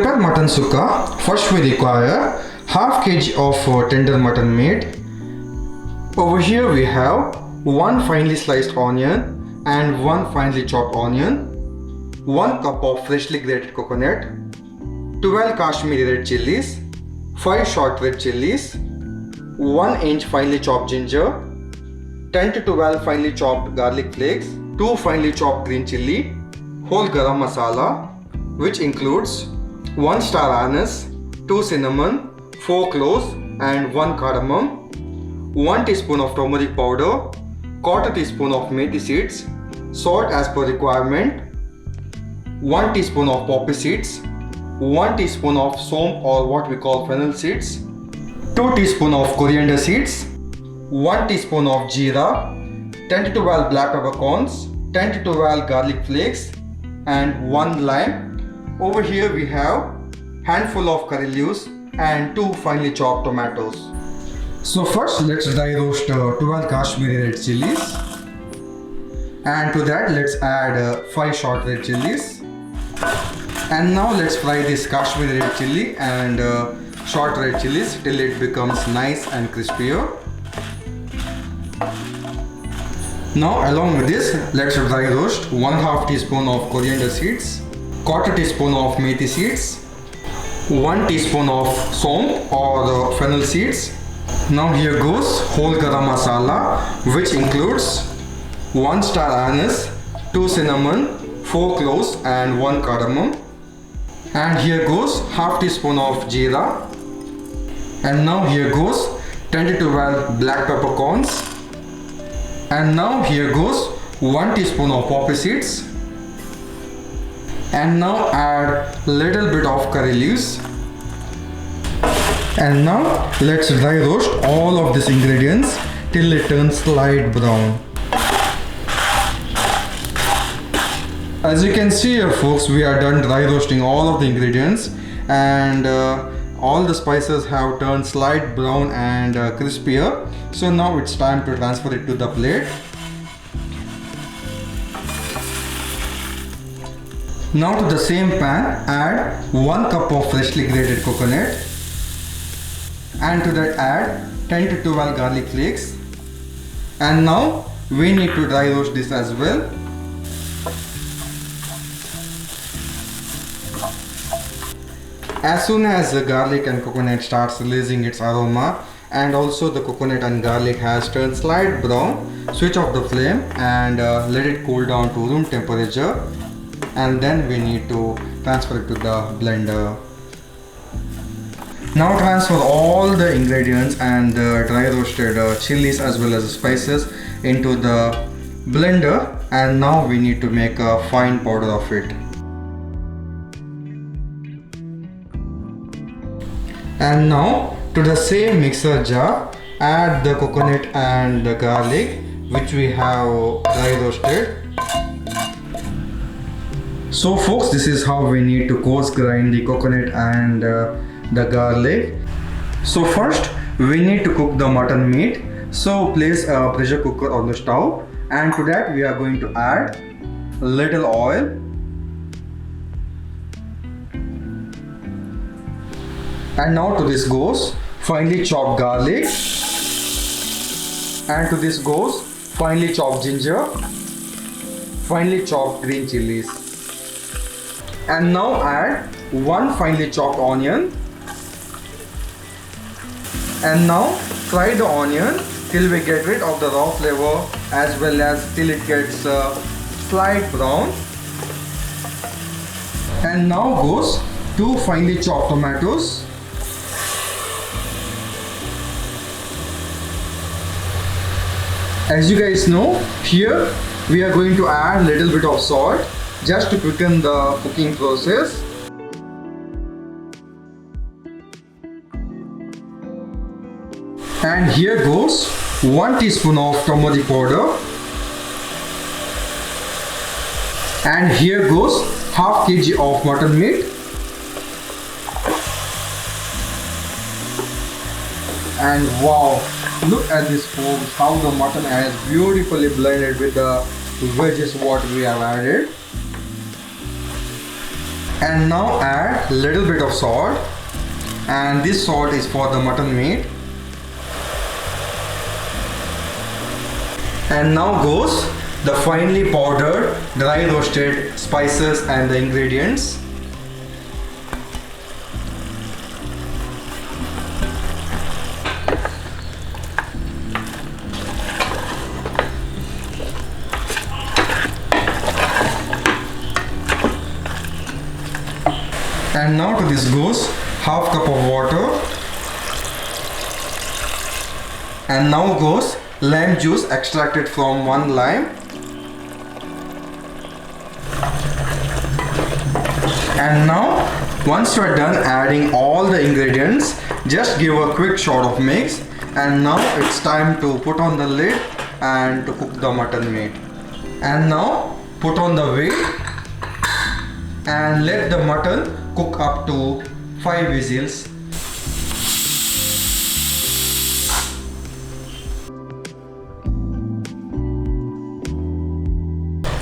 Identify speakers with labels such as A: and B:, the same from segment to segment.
A: prepare mutton sukka, first we require half kg of tender mutton meat. Over here we have 1 finely sliced onion and 1 finely chopped onion, 1 cup of freshly grated coconut, 12 Kashmiri red chilies, 5 short red chilies, 1 inch finely chopped ginger, 10 to 12 finely chopped garlic flakes, 2 finely chopped green chilli, whole garam masala, which includes 1 star anise, 2 cinnamon, 4 cloves and 1 cardamom, 1 teaspoon of turmeric powder, quarter teaspoon of methi seeds, salt as per requirement, 1 teaspoon of poppy seeds, 1 teaspoon of som or what we call fennel seeds, 2 teaspoon of coriander seeds, 1 teaspoon of jeera, 10 to 12 black peppercorns, 10 to 12 garlic flakes and 1 lime. Over here we have handful of curry leaves and 2 finely chopped tomatoes. So first let's dry roast 12 Kashmiri red chilies, and to that let's add 5 short red chilies, and now let's fry this Kashmiri red chili and short red chilies till it becomes nice and crispier. Now along with this let's dry roast 1/2 teaspoon of coriander seeds, quarter teaspoon of methi seeds, 1 teaspoon of som or fennel seeds. Now here goes whole garam masala, which includes 1 star anise, 2 cinnamon, 4 cloves and 1 cardamom. And here goes half teaspoon of jeera. And now here goes 10 to 12 black peppercorns. And now here goes 1 teaspoon of poppy seeds. And now add little bit of curry leaves. And now let's dry roast all of these ingredients till it turns light brown. As you can see here folks, we are done dry roasting all of the ingredients, and all the spices have turned slight brown and crispier. So now it's time to transfer it to the plate. Now to the same pan add 1 cup of freshly grated coconut, and to that add 10 to 12 garlic flakes, and now we need to dry roast this as well. As soon as the garlic and coconut starts releasing its aroma and also the coconut and garlic has turned slight brown, switch off the flame and let it cool down to room temperature, and then we need to transfer it to the blender. Now transfer all the ingredients and the dry roasted chilies as well as the spices into the blender, and now we need to make a fine powder of it. And now to the same mixer jar add the coconut and the garlic which we have dry roasted. So folks, this is how we need to coarse grind the coconut and the garlic. So first we need to cook the mutton meat. So place a pressure cooker on the stove, and to that we are going to add little oil, and now to this goes finely chopped garlic, and to this goes finely chopped ginger, finely chopped green chilies, and now add 1 finely chopped onion. And now fry the onion till we get rid of the raw flavor as well as till it gets slight brown. And now goes 2 finely chopped tomatoes. As you guys know, here we are going to add a little bit of salt just to quicken the cooking process. And here goes 1 teaspoon of turmeric powder, and here goes half kg of mutton meat, and wow, look at this folks, how the mutton has beautifully blended with the veggies what we have added. And now add little bit of salt, and this salt is for the mutton meat. And now goes the finely powdered dry roasted spices and the ingredients. And now to this goes half cup of water, and now goes lime juice extracted from one lime, and now once you are done adding all the ingredients, just give a quick shot of mix, and now it's time to put on the lid and to cook the mutton meat. And now put on the weight and let the mutton cook up to 5 whistles.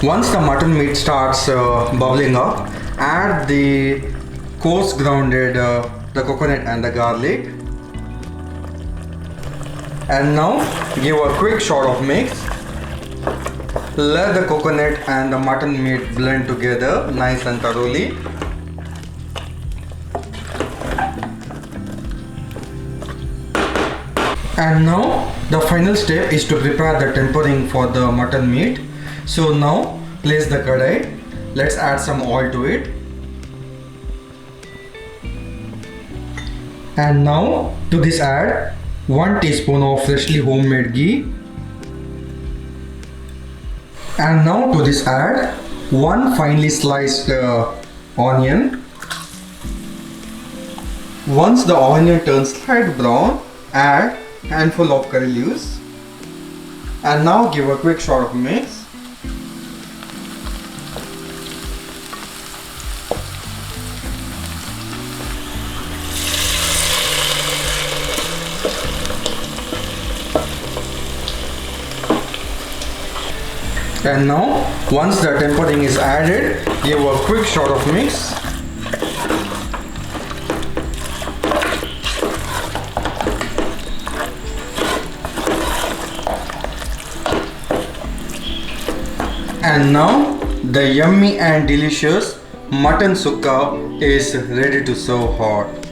A: Once the mutton meat starts bubbling up, add the coarse grounded the coconut and the garlic, and now give a quick shot of mix. Let the coconut and the mutton meat blend together nice and thoroughly. And now the final step is to prepare the tempering for the mutton meat. So now place the kadai. Let's add some oil to it. And now to this add 1 teaspoon of freshly homemade ghee. And now to this add 1 finely sliced onion. Once the onion turns light brown, add handful of curry leaves. And now give a quick shot of mix. And now once the tempering is added, give a quick shot of mix. And now the yummy and delicious mutton sukka is ready to serve hot.